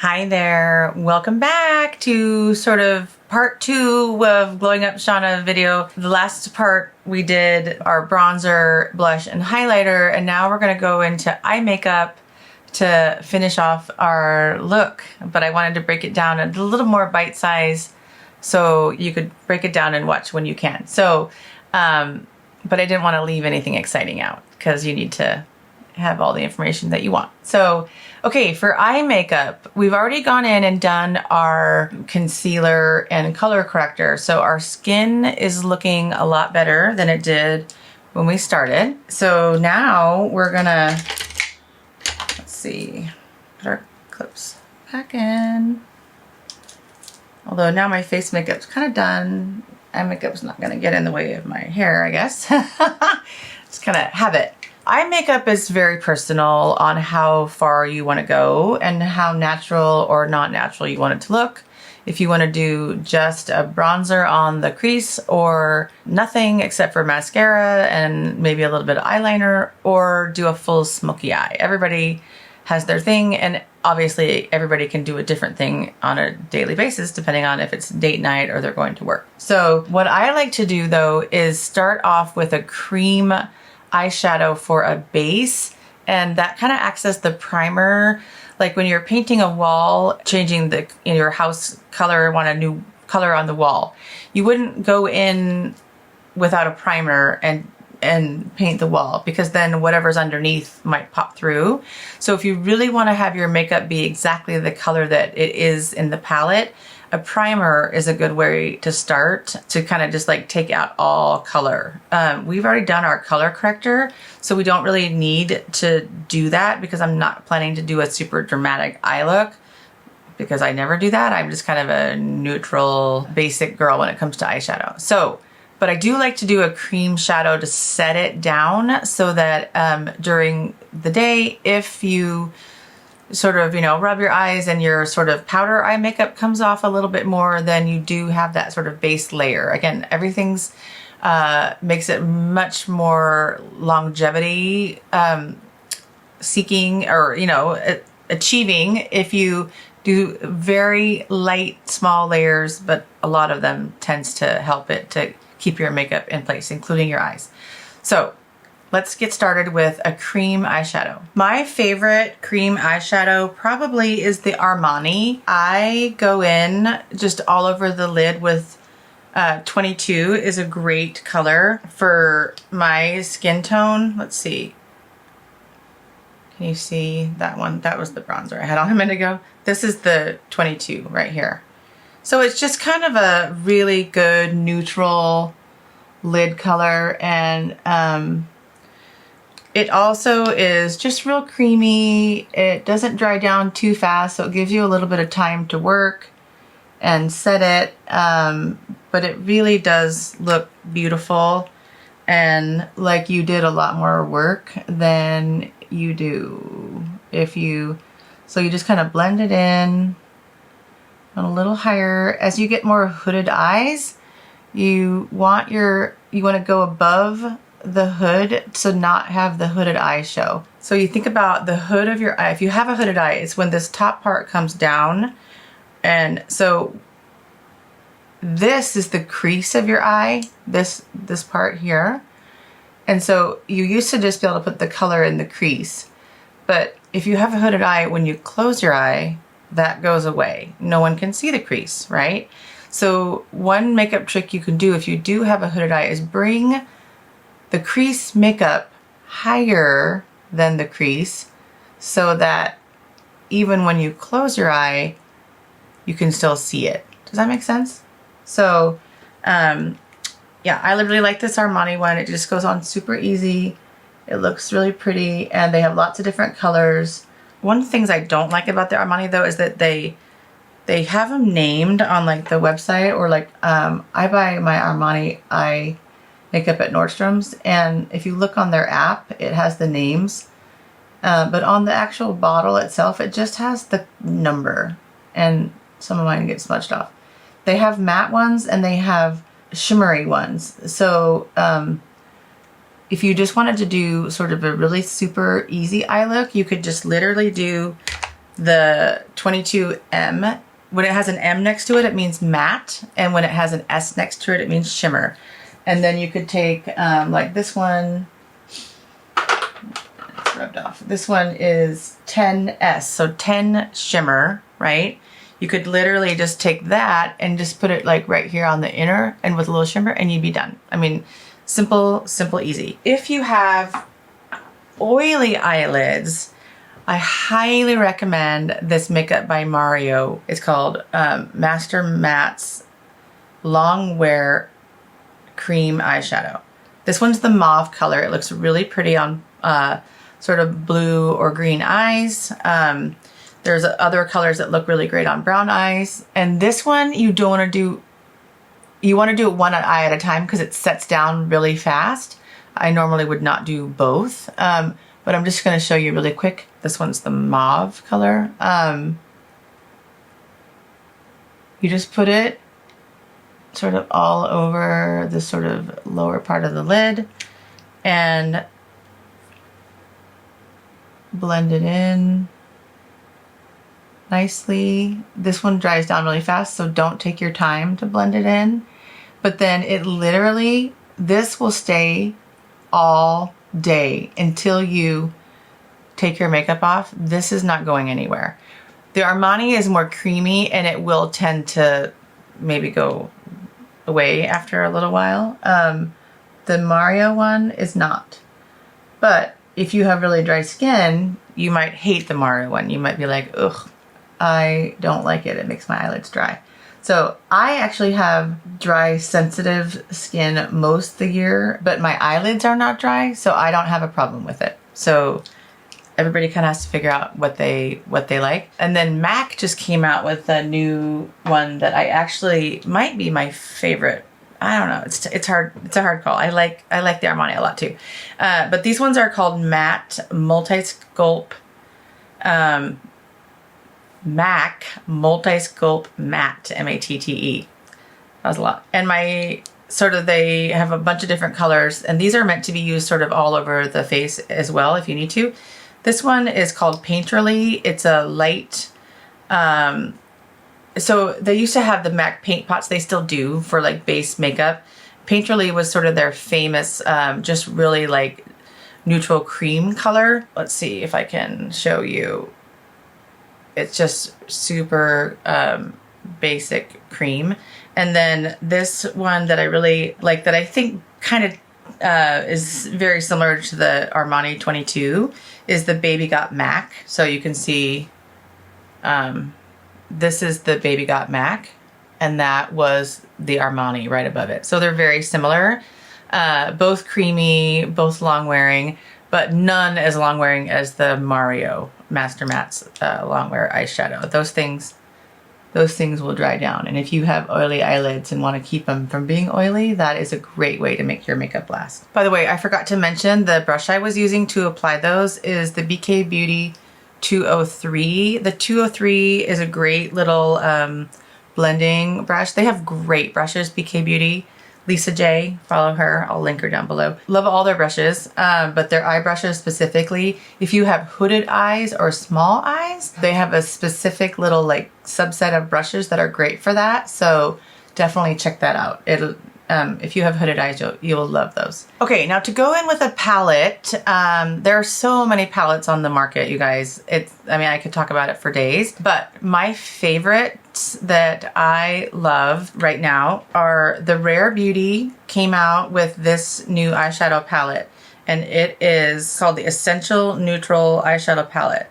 Hi there, welcome back to sort of part 2 of Glowing Up Shauna video. The last part we did our bronzer, blush, and highlighter, and now we're gonna go into eye makeup to finish off our look. But I wanted to break it down a little more bite size so you could break it down and watch when you can. So, but I didn't want to leave anything exciting out because you need to have all the information that you want. So, okay, for eye makeup, we've already gone in and done our concealer and color corrector. So our skin is looking a lot better than it did when we started. So now we're gonna, let's see, put our clips back in. Although now my face makeup's kind of done. Eye makeup's not gonna get in the way of my hair, I guess. Just kind of have it. Eye makeup is very personal on how far you want to go and how natural or not natural you want it to look. If you want to do just a bronzer on the crease or nothing except for mascara and maybe a little bit of eyeliner, or do a full smoky eye. Everybody has their thing, and obviously everybody can do a different thing on a daily basis depending on if it's date night or they're going to work. So what I like to do though is start off with a cream eyeshadow for a base, and that kind of acts as the primer. Like when you're painting a wall, changing the your house color, want a new color on the wall, you wouldn't go in without a primer and paint the wall, because then whatever's underneath might pop through. So if you really want to have your makeup be exactly the color that it is in the palette, a primer is a good way to start to kind of just like take out all color. We've already done our color corrector, so we don't really need to do that because I'm not planning to do a super dramatic eye look, because I never do that. I'm just kind of a neutral, basic girl when it comes to eyeshadow. So, but I do like to do a cream shadow to set it down so that during the day, if you sort of, you know, rub your eyes and your sort of powder eye makeup comes off a little bit more, then you do have that sort of base layer. Again, everything's makes it much more longevity seeking, or, you know, achieving if you do very light, small layers, but a lot of them tends to help it to keep your makeup in place, including your eyes. So let's get started with a cream eyeshadow. My favorite cream eyeshadow probably is the Armani. I go in just all over the lid with 22 is a great color for my skin tone. Let's see. Can you see that one? That was the bronzer I had on a minute ago. This is the 22 right here. So it's just kind of a really good neutral lid color, and it also is just real creamy. It doesn't dry down too fast, so it gives you a little bit of time to work and set it, but it really does look beautiful and like you did a lot more work than you do if you, so you just kind of blend it in a little higher. As you get more hooded eyes, you want to go above the hood to not have the hooded eye show. So you think about the hood of your eye. If you have a hooded eye, it's when this top part comes down, and so this is the crease of your eye, this part here. And so you used to just be able to put the color in the crease, but if you have a hooded eye, when you close your eye, that goes away. No one can see the crease, right? So one makeup trick you can do if you do have a hooded eye is bring the crease makeup higher than the crease, so that even when you close your eye, you can still see it. Does that make sense? So, yeah, I really like this Armani one. It just goes on super easy. It looks really pretty, and they have lots of different colors. One of the things I don't like about the Armani though is that they have them named on like the website, or like I buy my Armani eye makeup at Nordstrom's, and if you look on their app, it has the names, but on the actual bottle itself, it just has the number, and some of mine get smudged off. They have matte ones and they have shimmery ones. So if you just wanted to do sort of a really super easy eye look, you could just literally do The 22M, when it has an M next to it, it means matte. And when it has an S next to it, it means shimmer. And then you could take like this one, it's rubbed off. This one is 10S, so 10 shimmer, right? You could literally just take that and just put it like right here on the inner and with a little shimmer and you'd be done. I mean, simple, simple, easy. If you have oily eyelids, I highly recommend this makeup by Mario. It's called Master Matte's Long Wear Cream Eyeshadow. This one's the mauve color. It looks really pretty on sort of blue or green eyes. There's other colors that look really great on brown eyes. And this one, you don't want to do, you want to do one eye at a time because it sets down really fast. I normally would not do both, but I'm just going to show you really quick. This one's the mauve color. You just put it sort of all over the sort of lower part of the lid and blend it in nicely. This one dries down really fast, so don't take your time to blend it in. But then it literally, this will stay all day until you take your makeup off. This is not going anywhere. The Armani is more creamy and it will tend to maybe go away after a little while. The Mario one is not. But if you have really dry skin, you might hate the Mario one. You might be like, ugh, I don't like it. It makes my eyelids dry. So I actually have dry, sensitive skin most of the year, but my eyelids are not dry, so I don't have a problem with it. So everybody kind of has to figure out what they like. And then MAC just came out with a new one that I actually might be my favorite. I don't know. It's hard. It's a hard call. I like the Armani a lot too. But these ones are called Matte Multisculpt. MAC Multisculpt Matte, M-A-T-T-E. That was a lot. And they have a bunch of different colors, and these are meant to be used sort of all over the face as well if you need to. This one is called Painterly. It's a light, so they used to have the MAC paint pots. They still do for like base makeup. Painterly was sort of their famous, just really like neutral cream color. Let's see if I can show you. It's just super basic cream. And then this one that I really like, that I think kind of is very similar to the Armani 22, is the Baby Got MAC. So you can see this is the Baby Got MAC, and that was the Armani right above it. So they're very similar, both creamy, both long wearing, but none as long wearing as the Mario Master Matte's long wear eyeshadow. Those things will dry down. And if you have oily eyelids and want to keep them from being oily, that is a great way to make your makeup last. By the way, I forgot to mention the brush I was using to apply those is the BK Beauty 203. The 203 is a great little blending brush. They have great brushes, BK Beauty. LisaJ, follow her. I'll link her down below. Love all their brushes, but their eye brushes specifically, if you have hooded eyes or small eyes, they have a specific little like subset of brushes that are great for that. So definitely check that out. If you have hooded eyes, you'll love those. Okay, now to go in with a palette, there are so many palettes on the market, you guys. I mean, I could talk about it for days, but my favorites that I love right now are the Rare Beauty came out with this new eyeshadow palette, and it is called the Essential Neutral Eyeshadow Palette.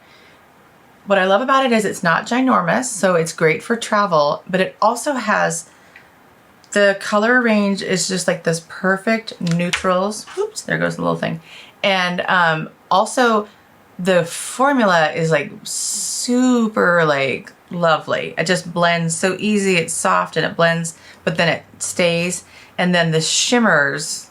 What I love about it is it's not ginormous, so it's great for travel, but it also has the color range is just like this perfect neutrals. Oops, there goes the little thing. And also the formula is like super like lovely. It just blends so easy. It's soft and it blends, but then it stays. And then the shimmers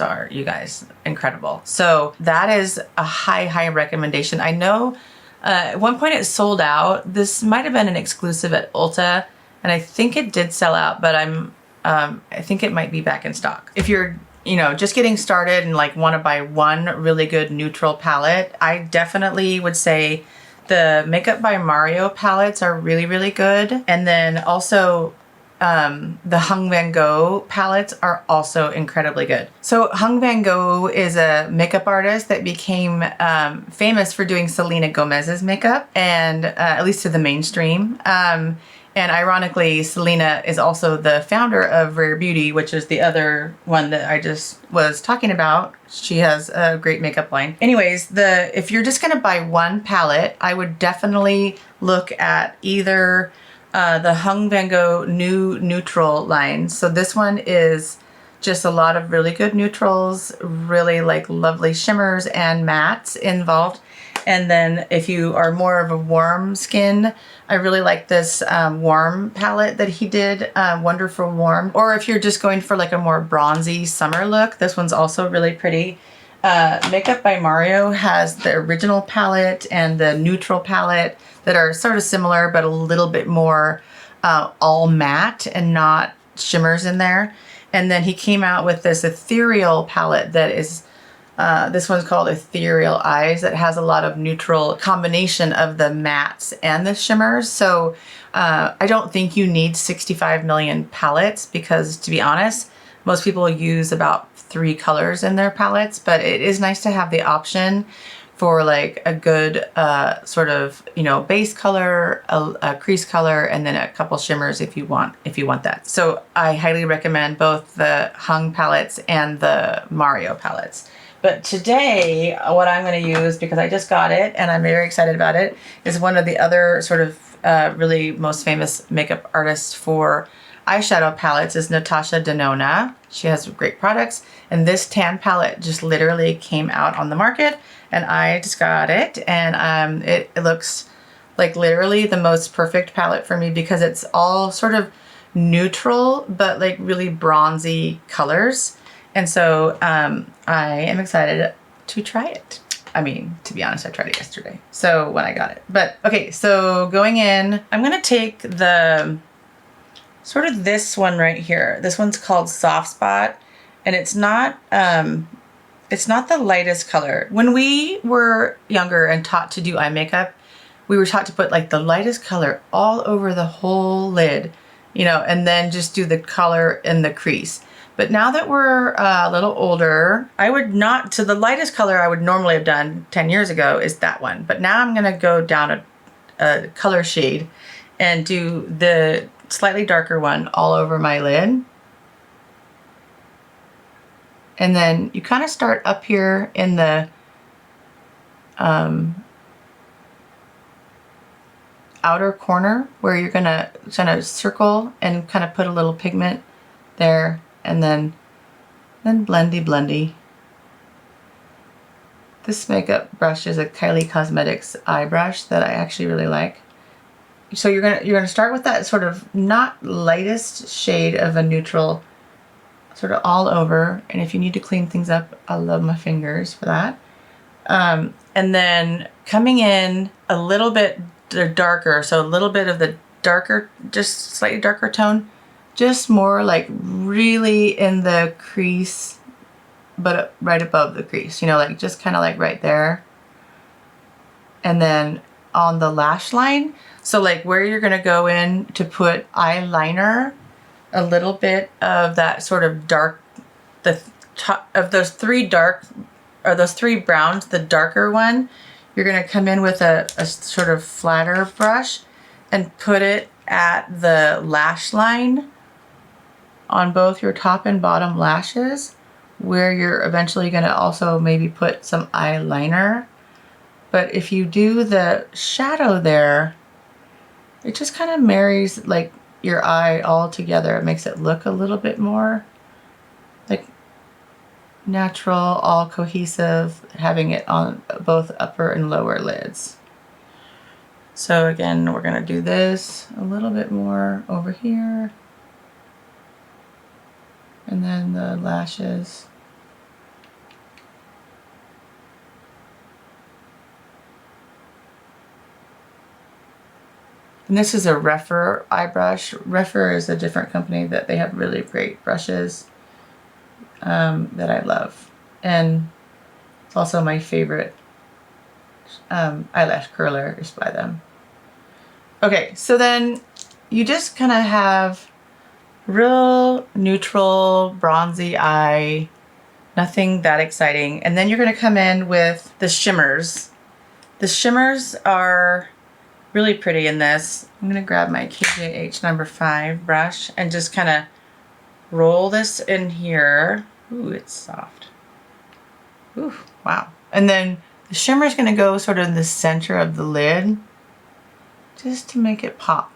are, you guys, incredible. So that is a high recommendation. I know at one point it sold out. This might have been an exclusive at Ulta, and I think it did sell out, but I think it might be back in stock. If you're, just getting started and like want to buy one really good neutral palette, I definitely would say The Makeup by Mario palettes are really, really good. And then also the Hung Vanngo palettes are also incredibly good. So Hung Vanngo is a makeup artist that became famous for doing Selena Gomez's makeup, and at least to the mainstream. And ironically, Selena is also the founder of Rare Beauty, which is the other one that I just was talking about. She has a great makeup line. Anyways, if you're just gonna buy one palette, I would definitely look at either the Hung Vanngo new neutral line. So this one is just a lot of really good neutrals, really like lovely shimmers and mattes involved. And then if you are more of a warm skin, I really like this warm palette that he did, Wonderful Warm. Or if you're just going for like a more bronzy summer look, this one's also really pretty. Makeup by Mario has the original palette and the neutral palette that are sort of similar, but a little bit more all matte and not shimmers in there. And then he came out with this Ethereal palette that is, this one's called Ethereal Eyes, that has a lot of neutral combination of the mattes and the shimmers. So I don't think you need 65 million palettes because, to be honest, most people use about 3 colors in their palettes, but it is nice to have the option for like a good sort of, you know, base color, a crease color, and then a couple shimmers if you want that. So I highly recommend both the Hung palettes and the Mario palettes. But today, what I'm going to use, because I just got it and I'm very excited about it, is one of the other sort of really most famous makeup artists for eyeshadow palettes is Natasha Denona. She has great products, and this tan palette just literally came out on the market, and I just got it, and it looks like literally the most perfect palette for me because it's all sort of neutral but like really bronzy colors. And so I am excited to try it. I mean, to be honest, I tried it yesterday, so when I got it. But okay, so going in, I'm gonna take the sort of this one right here. This one's called Soft Spot, and it's not the lightest color. When we were younger and taught to do eye makeup, we were taught to put like the lightest color all over the whole lid, you know, and then just do the color in the crease. But now that we're a little older, I would not, so the lightest color I would normally have done 10 years ago is that one. But now I'm gonna go down a color shade and do the slightly darker one all over my lid. And then you kind of start up here in the outer corner where you're gonna kind of circle and kind of put a little pigment there, and then blendy. This makeup brush is a Kylie Cosmetics eye brush that I actually really like. So you're gonna start with that sort of not lightest shade of a neutral, sort of all over. And if you need to clean things up, I love my fingers for that. And then coming in a little bit darker, so a little bit of the darker, just slightly darker tone, just more like really in the crease, but right above the crease, you know, like just kind of like right there. And then on the lash line, so like where you're gonna go in to put eyeliner, a little bit of that sort of dark, of those 3 dark, or those 3 browns, the darker one, you're gonna come in with a sort of flatter brush and put it at the lash line on both your top and bottom lashes, where you're eventually gonna also maybe put some eyeliner. But if you do the shadow there, it just kind of marries like your eye all together. It makes it look a little bit more like natural, all cohesive, having it on both upper and lower lids. So again, we're gonna do this a little bit more over here. And then the lashes. And this is a REPHR eye brush. REPHR is a different company that they have really great brushes that I love. And it's also my favorite eyelash curler is by them. Okay, so then you just kind of have real neutral bronzy eye, nothing that exciting. And then you're going to come in with the shimmers. The shimmers are really pretty in this. I'm going to grab my KJH number 5 brush and just kind of roll this in here. Ooh, it's soft. Ooh, wow. And then the shimmer is going to go sort of in the center of the lid just to make it pop.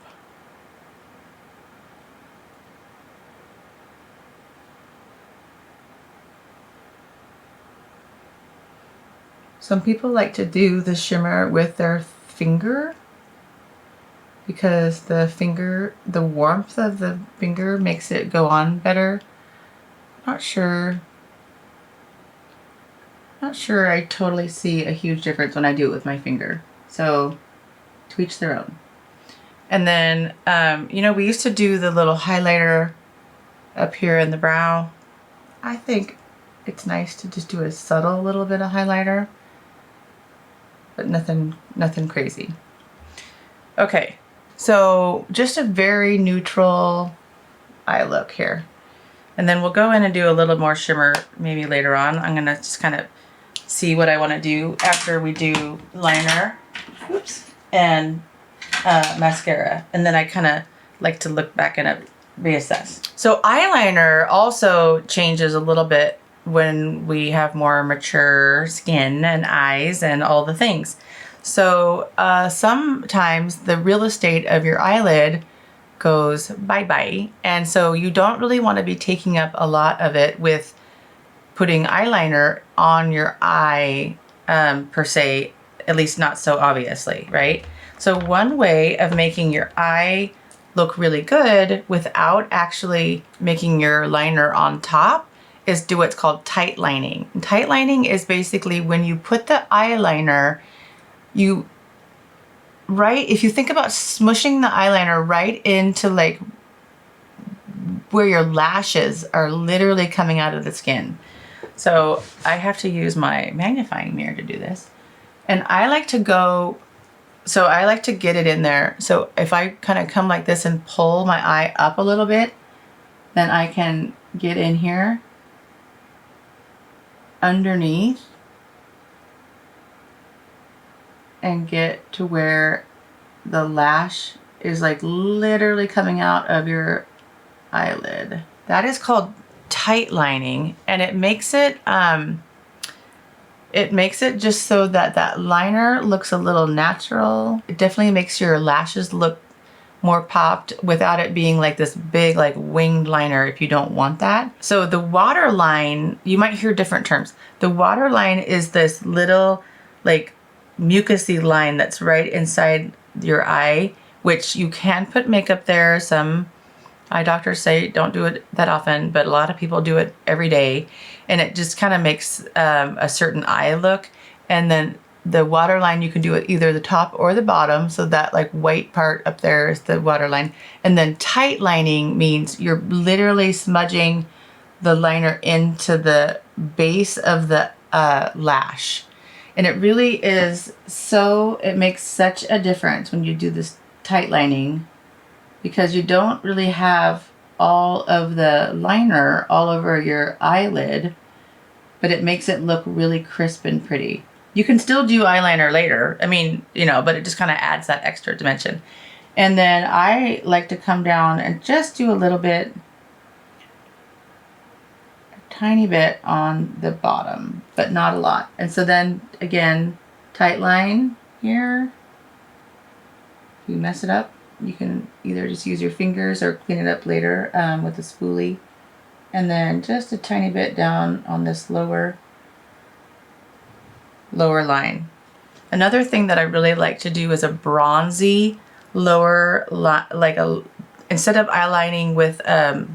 Some people like to do the shimmer with their finger because the warmth of the finger makes it go on better. Not sure I totally see a huge difference when I do it with my finger. So to each their own. And then, you know, we used to do the little highlighter up here in the brow. I think it's nice to just do a subtle little bit of highlighter, but nothing crazy. Okay, so just a very neutral eye look here. And then we'll go in and do a little more shimmer maybe later on. I'm gonna just kind of see what I wanna do after we do liner, oops, and mascara. And then I kind of like to look back and reassess. So eyeliner also changes a little bit when we have more mature skin and eyes and all the things. So sometimes the real estate of your eyelid goes bye-bye. And so you don't really want to be taking up a lot of it with putting eyeliner on your eye per se, at least not so obviously, right? So one way of making your eye look really good without actually making your liner on top is do what's called tight lining. And tight lining is basically when you put the eyeliner, if you think about smushing the eyeliner right into like where your lashes are literally coming out of the skin. So I have to use my magnifying mirror to do this. And I like to get it in there. So if I kind of come like this and pull my eye up a little bit, then I can get in here underneath and get to where the lash is like literally coming out of your eyelid. That is called tight lining, and it makes it just so that that liner looks a little natural. It definitely makes your lashes look more popped without it being like this big like winged liner if you don't want that. So the waterline, you might hear different terms. The waterline is this little like mucousy line that's right inside your eye, which you can put makeup there. Some eye doctors say don't do it that often, but a lot of people do it every day, and it just kind of makes a certain eye look. And then the waterline, you can do it either the top or the bottom, so that like white part up there is the waterline. And then tight lining means you're literally smudging the liner into the base of the lash. And it really is it makes such a difference when you do this tight lining, because you don't really have all of the liner all over your eyelid, but it makes it look really crisp and pretty. You can still do eyeliner later. I mean, you know, but it just kind of adds that extra dimension. And then I like to come down and just do a little bit, a tiny bit on the bottom, but not a lot. And so then again, tight line here. If you mess it up, you can either just use your fingers or clean it up later with a spoolie. And then just a tiny bit down on this lower line. Another thing that I really like to do is a bronzy lower, instead of eyelining with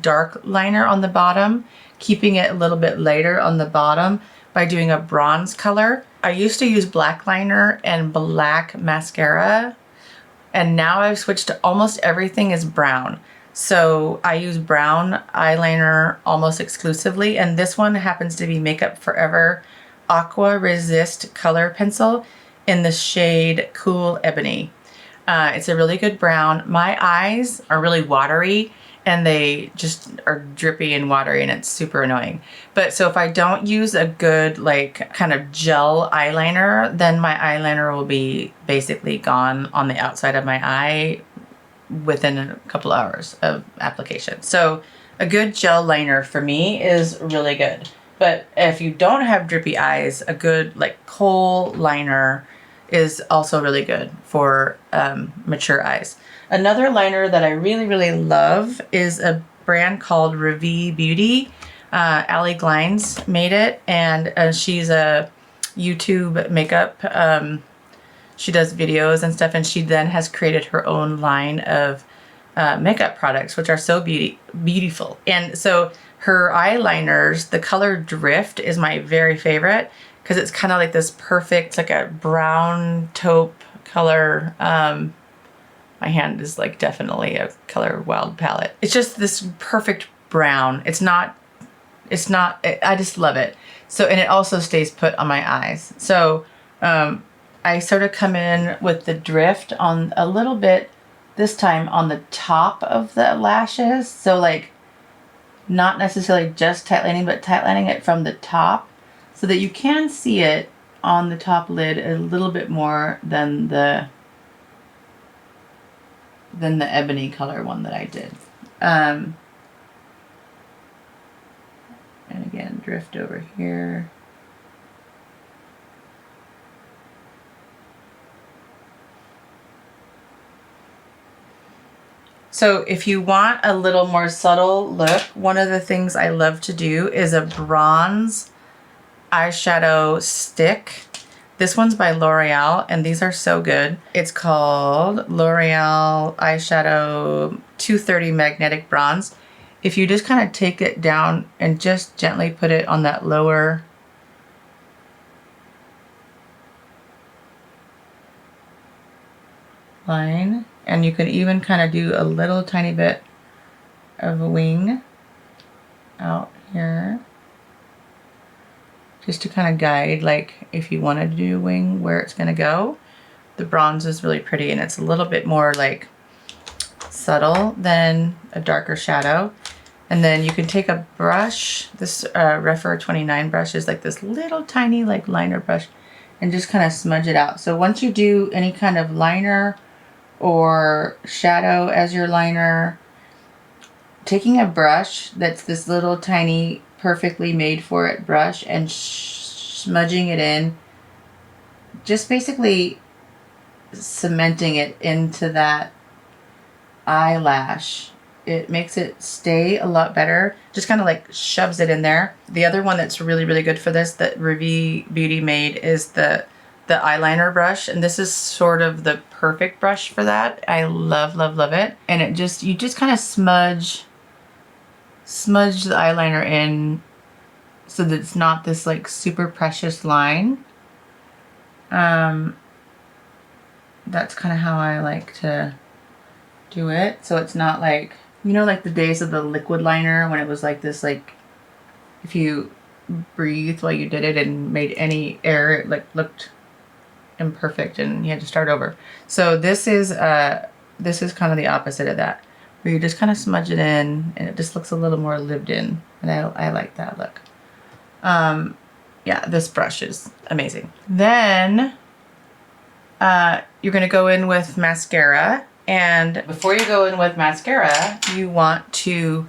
dark liner on the bottom, keeping it a little bit lighter on the bottom by doing a bronze color. I used to use black liner and black mascara, and now I've switched to almost everything is brown. So I use brown eyeliner almost exclusively, and this one happens to be Makeup Forever Aqua Resist Color Pencil in the shade Cool Ebony. It's a really good brown. My eyes are really watery and they just are drippy and watery and it's super annoying. But so if I don't use a good like kind of gel eyeliner, then my eyeliner will be basically gone on the outside of my eye within a couple hours of application. So a good gel liner for me is really good. But if you don't have drippy eyes, a good like kohl liner is also really good for mature eyes. Another liner that I really, really love is a brand called REPHR Beauty. Allie Glines made it, and she's a YouTube makeup. She does videos and stuff, and she then has created her own line of makeup products, which are so beautiful. And so her eyeliners, the color Drift is my very favorite because it's kind of like this perfect, like a brown taupe color. My hand is like definitely a color wild palette. It's just this perfect brown. It's not, I just love it. So, and it also stays put on my eyes. So, I sort of come in with the Drift on a little bit, this time on the top of the lashes. So like, not necessarily just tightlining, but tightlining it from the top so that you can see it on the top lid a little bit more than the ebony color one that I did. And again, Drift over here. So if you want a little more subtle look, one of the things I love to do is a bronze eyeshadow stick. This one's by L'Oreal, and these are so good. It's called L'Oreal Eyeshadow 230 Magnetic Bronze. If you just kind of take it down and just gently put it on that lower line, and you can even kind of do a little tiny bit of a wing out here, just to kind of guide, like if you wanted to do a wing, where it's going to go. The bronze is really pretty, and it's a little bit more like subtle than a darker shadow. And then you can take a brush. This REPHR 29 brush is like this little tiny like liner brush, and just kind of smudge it out. So once you do any kind of liner or shadow as your liner, taking a brush that's this little tiny perfectly made for it brush and smudging it in, just basically cementing it into that eyelash, it makes it stay a lot better. Just kind of like shoves it in there. The other one that's really, really good for this that REPHR Beauty made is the eyeliner brush, and this is sort of the perfect brush for that. I love, love, love it. And it just, you just kind of smudge the eyeliner in so that it's not this like super precious line. That's kind of how I like to do it. So it's not like, you know, like the days of the liquid liner when it was like this, like if you breathed while you did it and made any air, it like looked imperfect and you had to start over. So this is kind of the opposite of that, where you just kind of smudge it in and it just looks a little more lived in, and I like that look. Yeah, this brush is amazing. Then you're gonna go in with mascara, and before you go in with mascara, you want to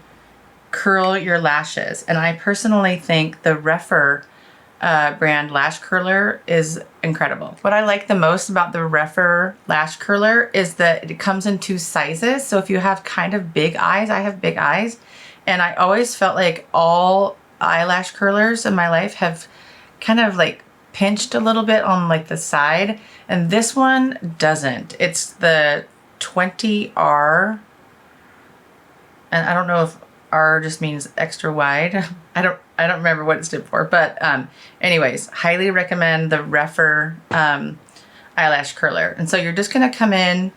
curl your lashes. And I personally think the REPHR brand lash curler is incredible. What I like the most about the REPHR lash curler is that it comes in 2 sizes. So if you have kind of big eyes, I have big eyes, and I always felt like all eyelash curlers in my life have kind of like pinched a little bit on like the side, and this one doesn't. It's the 20R, and I don't know if R just means extra wide. I don't remember what it stood for, but anyways, highly recommend the REPHR eyelash curler. And so you're just gonna come in,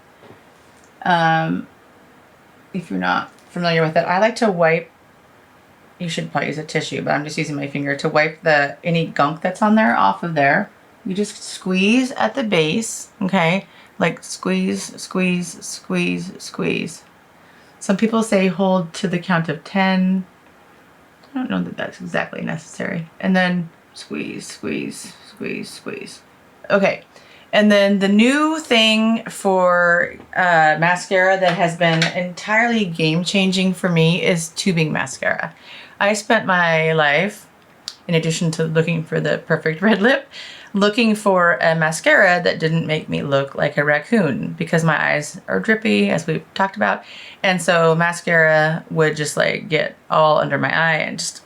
if you're not familiar with it, I like to wipe, you should probably use a tissue, but I'm just using my finger to wipe any gunk that's on there off of there. You just squeeze at the base, okay? Like squeeze, squeeze, squeeze, squeeze. Some people say hold to the count of 10. I don't know that that's exactly necessary. And then squeeze, squeeze, squeeze, squeeze. Okay. And then the new thing for mascara that has been entirely game-changing for me is tubing mascara. I spent my life, in addition to looking for the perfect red lip, looking for a mascara that didn't make me look like a raccoon because my eyes are drippy, as we've talked about. And so mascara would just like get all under my eye and just,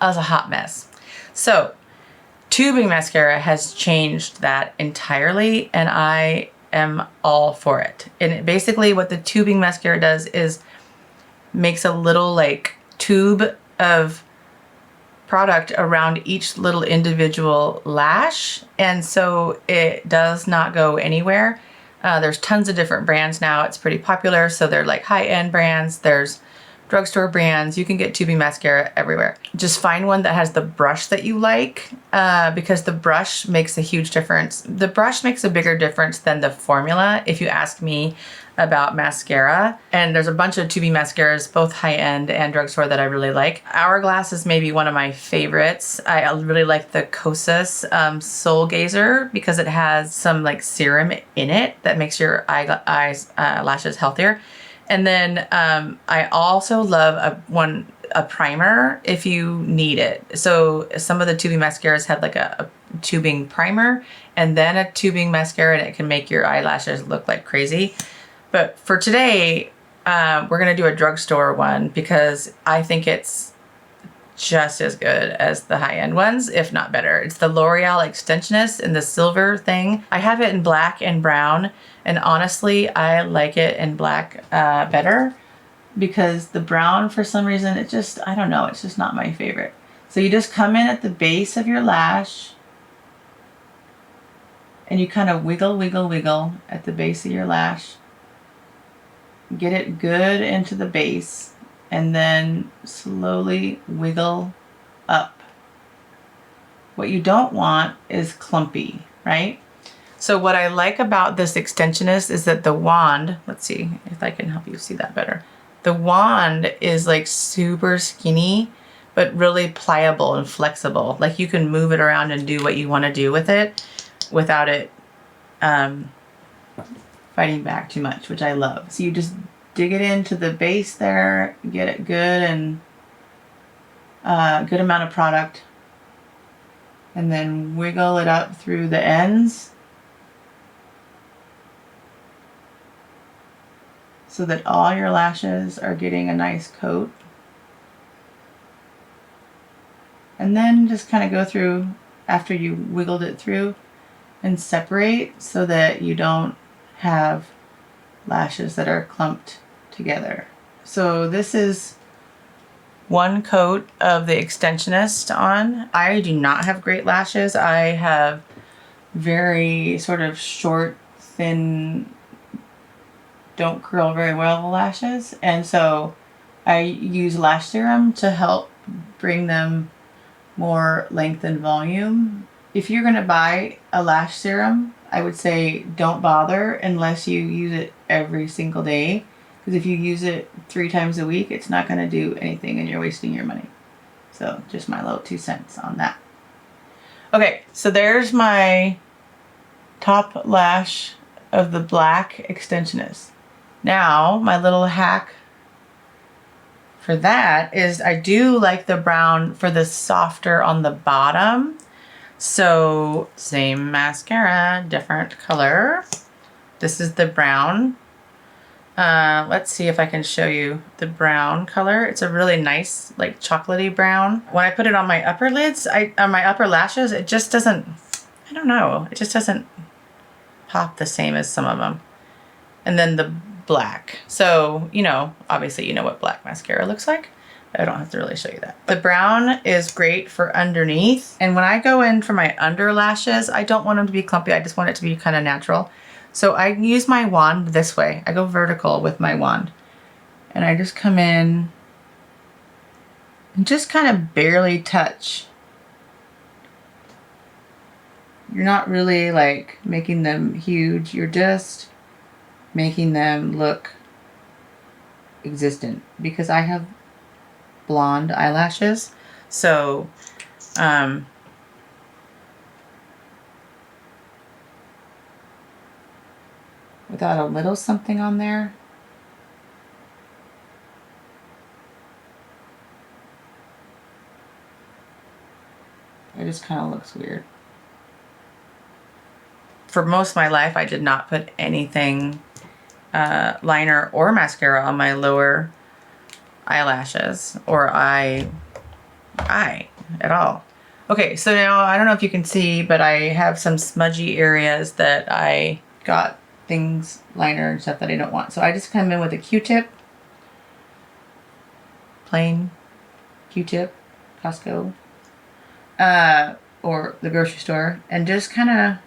I was a hot mess. So tubing mascara has changed that entirely, and I am all for it. And basically what the tubing mascara does is makes a little like tube of product around each little individual lash, and so it does not go anywhere. There's tons of different brands now. It's pretty popular, so they're like high-end brands. There's drugstore brands. You can get tubing mascara everywhere. Just find one that has the brush that you like, because the brush makes a huge difference. The brush makes a bigger difference than the formula, if you ask me about mascara. And there's a bunch of tubing mascaras, both high-end and drugstore, that I really like. Hourglass is maybe one of my favorites. I really like the Kosas Soul Gazer because it has some like serum in it that makes your lashes healthier. And then I also love a primer if you need it. So some of the tubing mascaras have like a tubing primer and then a tubing mascara, and it can make your eyelashes look like crazy. But for today, we're gonna do a drugstore one because I think it's just as good as the high-end ones, if not better. It's the L'Oreal Extensionist in the silver thing. I have it in black and brown, and honestly, I like it in black better because the brown, for some reason, it just, I don't know, it's just not my favorite. So you just come in at the base of your lash and you kind of wiggle, wiggle, wiggle at the base of your lash. Get it good into the base and then slowly wiggle up. What you don't want is clumpy, right? So what I like about this extensionist is that the wand, let's see if I can help you see that better. The wand is like super skinny, but really pliable and flexible. Like you can move it around and do what you want to do with it without it fighting back too much, which I love. So you just dig it into the base there, get it good and good amount of product, and then wiggle it up through the ends so that all your lashes are getting a nice coat. And then just kind of go through after you wiggled it through and separate so that you don't have lashes that are clumped together. So this is one coat of the extensionist on. I do not have great lashes. I have very sort of short, thin, don't curl very well lashes, and so I use lash serum to help bring them more length and volume. If you're gonna buy a lash serum, I would say don't bother unless you use it every single day, because if you use it 3 times a week, it's not gonna do anything and you're wasting your money. So just my little 2 cents on that. Okay, so there's my top lash of the black extensionist. Now, my little hack for that is I do like the brown for the softer on the bottom. So same mascara, different color. This is the brown. Let's see if I can show you the brown color. It's a really nice, like chocolatey brown. When I put it on my upper lids, on my upper lashes, it just doesn't, I don't know, it just doesn't pop the same as some of them. And then the black. So, you know, obviously you know what black mascara looks like. I don't have to really show you that. The brown is great for underneath. And when I go in for my under lashes, I don't want them to be clumpy. I just want it to be kind of natural. So I use my wand this way. I go vertical with my wand. And I just come in and just kind of barely touch You're not really like making them huge. You're just making them look existent, because I have blonde eyelashes. So, without a little something on there, it just kind of looks weird. For most of my life, I did not put anything, liner or mascara on my lower eyelashes or eye at all. Okay, so now I don't know if you can see, but I have some smudgy areas that I got things, liner and stuff that I don't want. So I just come in with a Q-tip, plain Q-tip, Costco, or the grocery store, and just kind of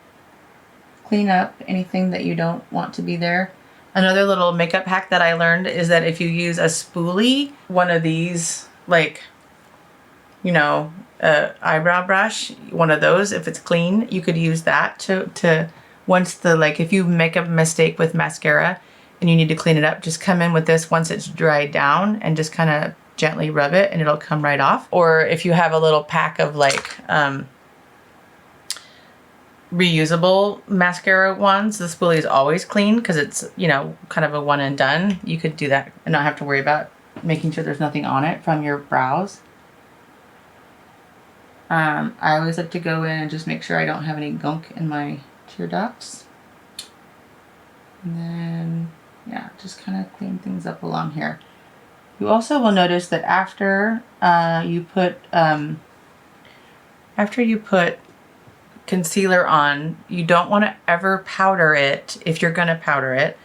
clean up anything that you don't want to be there. Another little makeup hack that I learned is that if you use a spoolie, one of these, like, you know, eyebrow brush, one of those, if it's clean, you could use that to once the, like, if you make a mistake with mascara and you need to clean it up, just come in with this once it's dried down and just kind of gently rub it and it'll come right off. Or if you have a little pack of like reusable mascara ones, the spoolie is always clean because it's, you know, kind of a one and done. You could do that and not have to worry about making sure there's nothing on it from your brows. I always like to go in and just make sure I don't have any gunk in my tear ducts. And then, yeah, just kind of clean things up along here. You also will notice that after you put concealer on, you don't want to ever powder it, if you're going to powder it,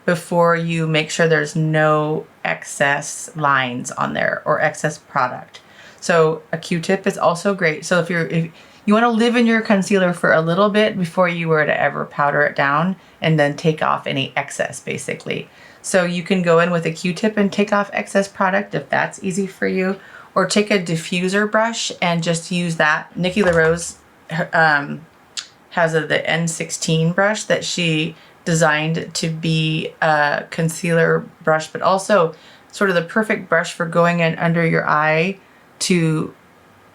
before you make sure there's no excess lines on there or excess product. So a Q-tip is also great. So if you want to live in your concealer for a little bit before you were to ever powder it down and then take off any excess, basically. So you can go in with a Q-tip and take off excess product if that's easy for you, or take a diffuser brush and just use that. Nikki LaRose has the N16 brush that she designed to be a concealer brush, but also sort of the perfect brush for going in under your eye to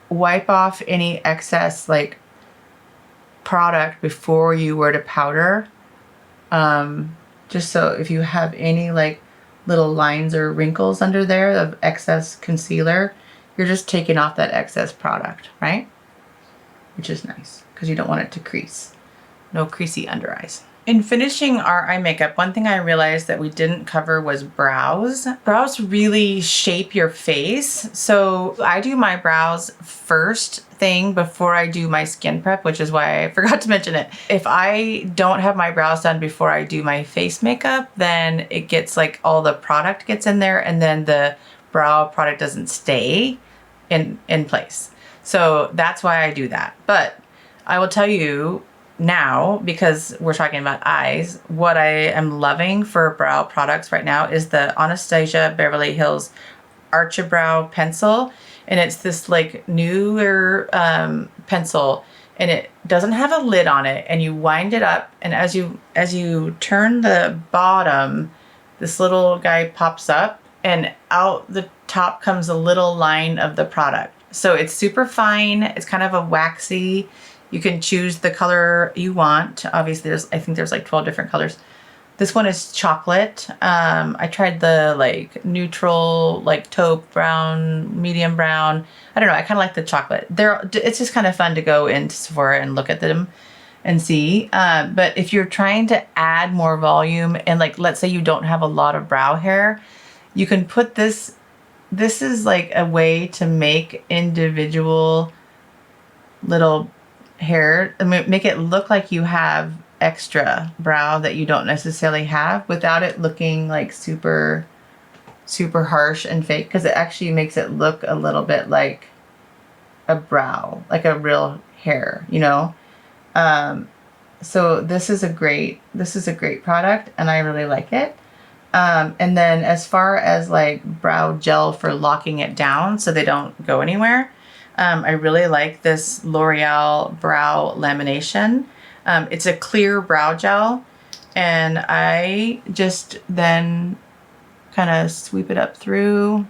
wipe off any excess like product before you were to powder. Just so if you have any like little lines or wrinkles under there of excess concealer, you're just taking off that excess product, right? Which is nice because you don't want it to crease. No creasy under eyes. In finishing our eye makeup, one thing I realized that we didn't cover was brows. Brows really shape your face. So I do my brows first thing before I do my skin prep, which is why I forgot to mention it. If I don't have my brows done before I do my face makeup, then it gets like all the product gets in there and then the brow product doesn't stay in place. So that's why I do that. But I will tell you now, because we're talking about eyes, what I am loving for brow products right now is the Anastasia Beverly Hills Arch-A-Brow pencil. And it's this like newer pencil, and it doesn't have a lid on it, and you wind it up, and as you turn the bottom, this little guy pops up and out the top comes a little line of the product. So it's super fine. It's kind of a waxy. You can choose the color you want. Obviously, I think there's like 12 different colors. This one is chocolate. I tried the like neutral, like taupe brown, medium brown. I don't know. I kind of like the chocolate. It's just kind of fun to go into Sephora and look at them and see. But if you're trying to add more volume and like, let's say you don't have a lot of brow hair, you can put this. This is like a way to make individual little hair, make it look like you have extra brow that you don't necessarily have without it looking like super harsh and fake, because it actually makes it look a little bit like a brow, like a real hair, you know. So this is a great product and I really like it. And then as far as like brow gel for locking it down so they don't go anywhere, I really like this L'Oreal Brow Lamination. It's a clear brow gel, and I just then kind of sweep it up through.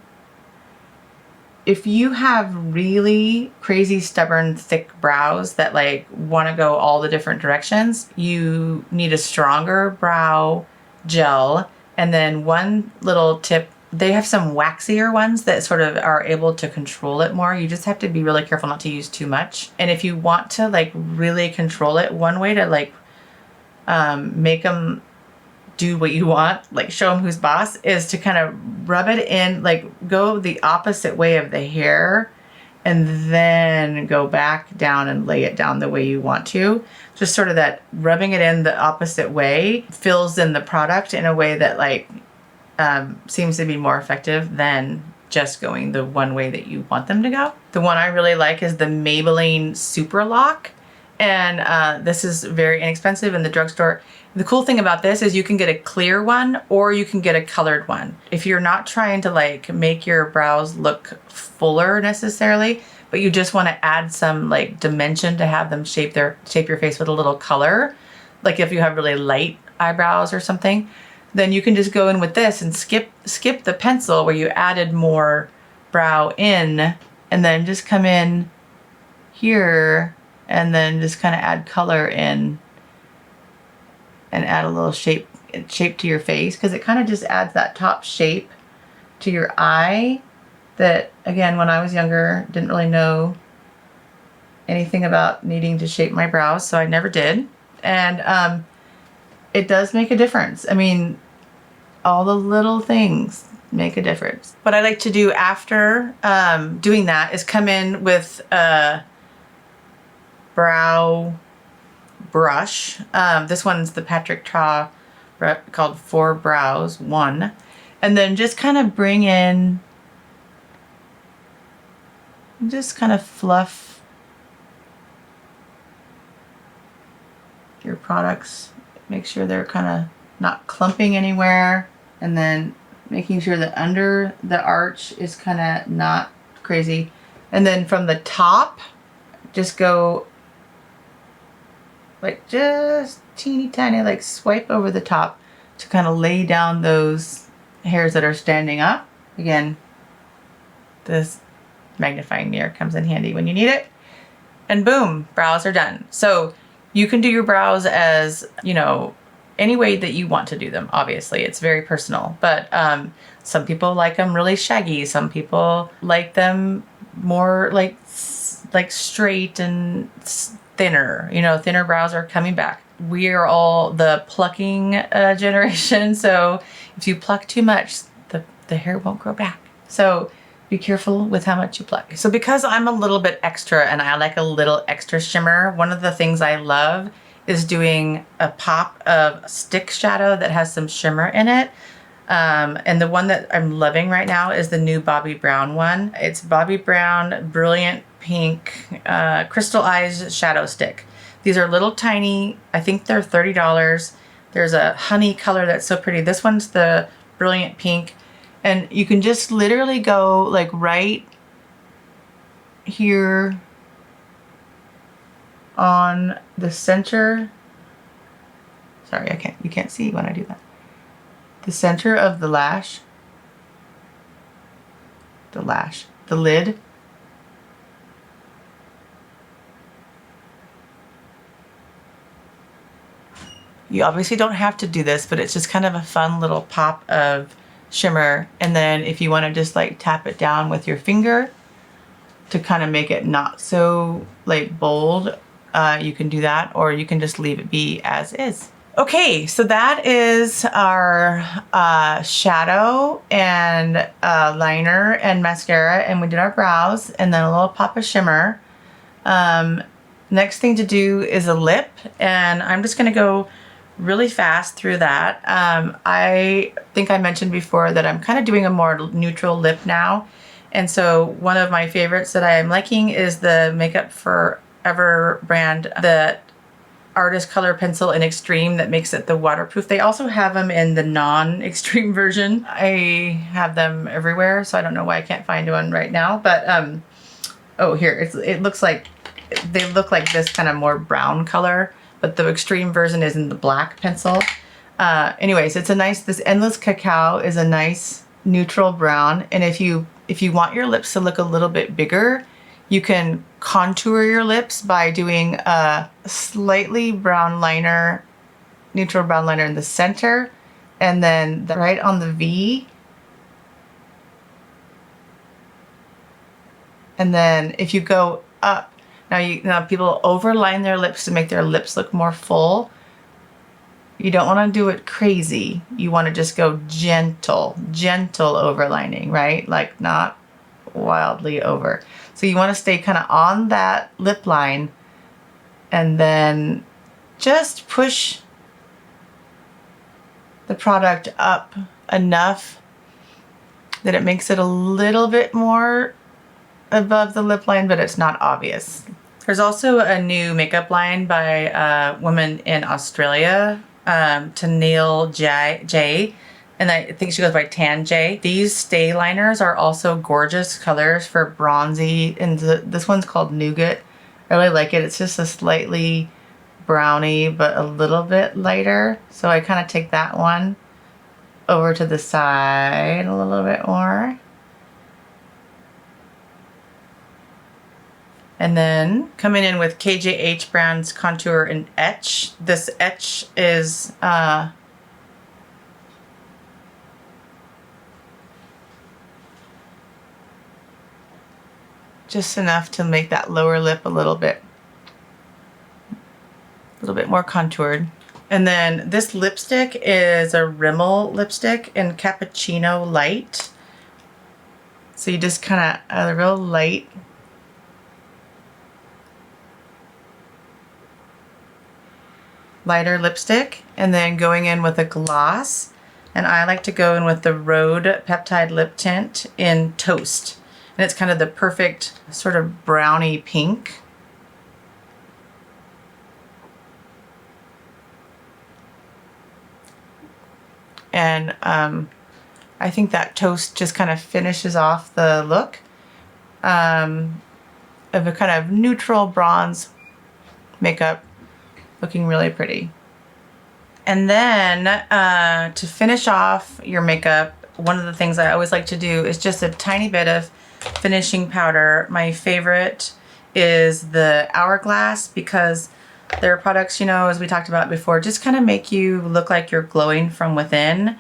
If you have really crazy, stubborn, thick brows that like want to go all the different directions, you need a stronger brow gel. And then one little tip, they have some waxier ones that sort of are able to control it more. You just have to be really careful not to use too much. And if you want to like really control it, one way to like make them do what you want, like show them who's boss, is to kind of rub it in, like go the opposite way of the hair and then go back down and lay it down the way you want to. Just sort of that rubbing it in the opposite way fills in the product in a way that like seems to be more effective than just going the one way that you want them to go. The one I really like is the Maybelline Super Lock. And this is very inexpensive in the drugstore. The cool thing about this is you can get a clear one or you can get a colored one. If you're not trying to like make your brows look fuller necessarily, but you just want to add some like dimension to have them shape your face with a little color, like if you have really light eyebrows or something, then you can just go in with this and skip the pencil where you added more brow in, and then just come in here and then just kind of add color in and add a little shape to your face, because it kind of just adds that top shape to your eye that, again, when I was younger, didn't really know anything about needing to shape my brows, so I never did. And it does make a difference. I mean, all the little things make a difference. What I like to do after doing that is come in with a brow brush. This one's the Patrick Ta called For Brows 1. And then just kind of bring in, just kind of fluff your products. Make sure they're kind of not clumping anywhere. And then making sure that under the arch is kind of not crazy. And then from the top, just go like just teeny tiny, like swipe over the top to kind of lay down those hairs that are standing up. Again, this magnifying mirror comes in handy when you need it. And boom, brows are done. So you can do your brows as, you know, any way that you want to do them. Obviously, it's very personal, but some people like them really shaggy. Some people like them more like straight and thinner. You know, thinner brows are coming back. We are all the plucking generation, so if you pluck too much, the hair won't grow back. So be careful with how much you pluck. So because I'm a little bit extra and I like a little extra shimmer, one of the things I love is doing a pop of stick shadow that has some shimmer in it. And the one that I'm loving right now is the new Bobbi Brown one. It's Bobbi Brown Brilliant Pink Crystal Eyes Shadow Stick. These are little tiny, I think they're $30. There's a honey color that's so pretty. This one's the Brilliant Pink. And you can just literally go like right here on the center. Sorry, you can't see when I do that. The center of the lash. The lid. You obviously don't have to do this, but it's just kind of a fun little pop of shimmer. And then if you want to just like tap it down with your finger to kind of make it not so like bold, you can do that, or you can just leave it be as is. Okay, so that is our shadow and liner and mascara, and we did our brows and then a little pop of shimmer. Next thing to do is a lip, and I'm just gonna go really fast through that. I think I mentioned before that I'm kind of doing a more neutral lip now, and so one of my favorites that I am liking is the Makeup Forever brand, the Artist Color Pencil in Extreme that makes it the waterproof. They also have them in the non-extreme version. I have them everywhere, so I don't know why I can't find one right now, but oh, here, it looks like, they look like this kind of more brown color, but the extreme version is in the black pencil. Anyways, it's a nice, this Endless Cacao is a nice neutral brown. And if you want your lips to look a little bit bigger, you can contour your lips by doing a slightly brown liner, neutral brown liner in the center, and then right on the V. And then if you go up, now people overline their lips to make their lips look more full. You don't want to do it crazy. You want to just go gentle overlining, right? Like not wildly over. So you want to stay kind of on that lip line and then just push the product up enough that it makes it a little bit more above the lip line, but it's not obvious. There's also a new makeup line by a woman in Australia, Tennille J, and I think she goes by Tan J. These stay liners are also gorgeous colors for bronzy, and this one's called Nougat. I really like it. It's just a slightly browny, but a little bit lighter. So I kind of take that one over to the side a little bit more. And then coming in with KJH Brand's Contour and Etch. This etch is just enough to make that lower lip a little bit more contoured. And then this lipstick is a Rimmel lipstick in Cappuccino Light. So you just kind of a real light lighter lipstick, and then going in with a gloss. And I like to go in with the Rhode Peptide Lip Tint in Toast. And it's kind of the perfect sort of browny pink. And I think that Toast just kind of finishes off the look of a kind of neutral bronze makeup, looking really pretty. And then to finish off your makeup, one of the things I always like to do is just a tiny bit of finishing powder. My favorite is the Hourglass, because their products, you know, as we talked about before, just kind of make you look like you're glowing from within.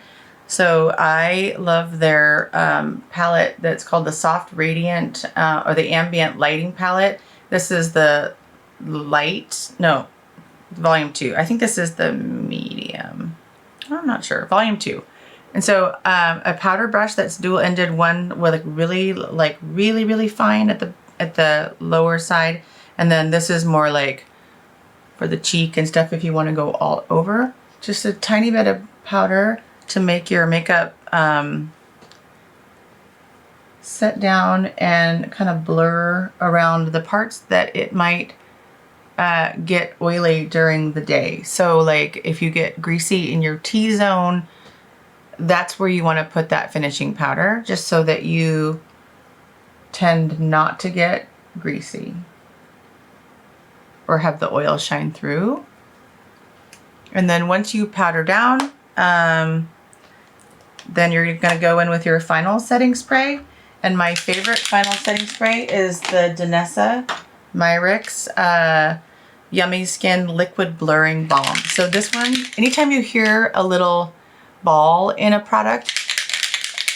So I love their palette that's called the Soft Radiant or the Ambient Lighting palette. This is the light, no, volume 2. I think this is the medium. I'm not sure. Volume 2. And so a powder brush that's dual-ended, one with really fine at the lower side, and then this is more like for the cheek and stuff if you want to go all over. Just a tiny bit of powder to make your makeup set down and kind of blur around the parts that it might get oily during the day. So like if you get greasy in your T-zone, that's where you want to put that finishing powder, just so that you tend not to get greasy or have the oil shine through. And then once you powder down, then you're going to go in with your final setting spray. And my favorite final setting spray is the Denona Myricks Yummy Skin Liquid Blurring Balm. So this one, anytime you hear a little ball in a product,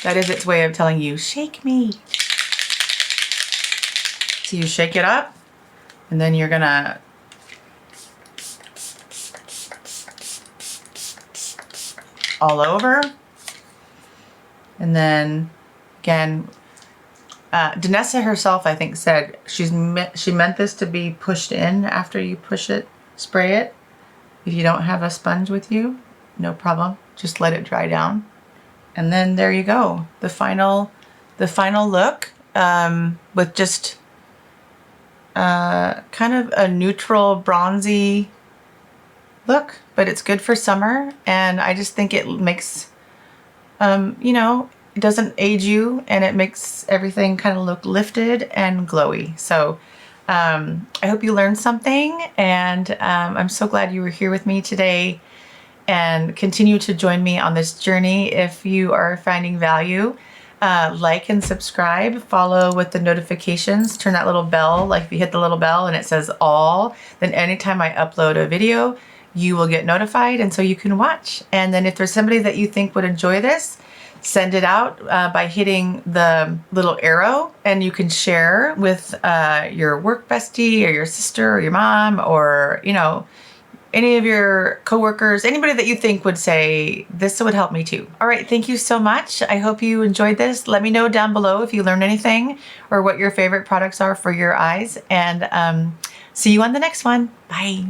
that is its way of telling you, shake me. So you shake it up, and then you're gonna all over. And then again, Denona herself, I think, said she meant this to be pushed in after you spray it. If you don't have a sponge with you, no problem. Just let it dry down. And then there you go. The final look with just kind of a neutral bronzy look, but it's good for summer. And I just think it makes, you know, it doesn't age you, and it makes everything kind of look lifted and glowy. So I hope you learned something, and I'm so glad you were here with me today, and continue to join me on this journey. If you are finding value, like and subscribe, follow with the notifications, turn that little bell, like if you hit the little bell and it says all, then anytime I upload a video, you will get notified, and so you can watch. And then if there's somebody that you think would enjoy this, send it out by hitting the little arrow, and you can share with your work bestie or your sister or your mom, or, you know, any of your coworkers, anybody that you think would say, this would help me too. All right, thank you so much. I hope you enjoyed this. Let me know down below if you learned anything or what your favorite products are for your eyes, and see you on the next one. Bye.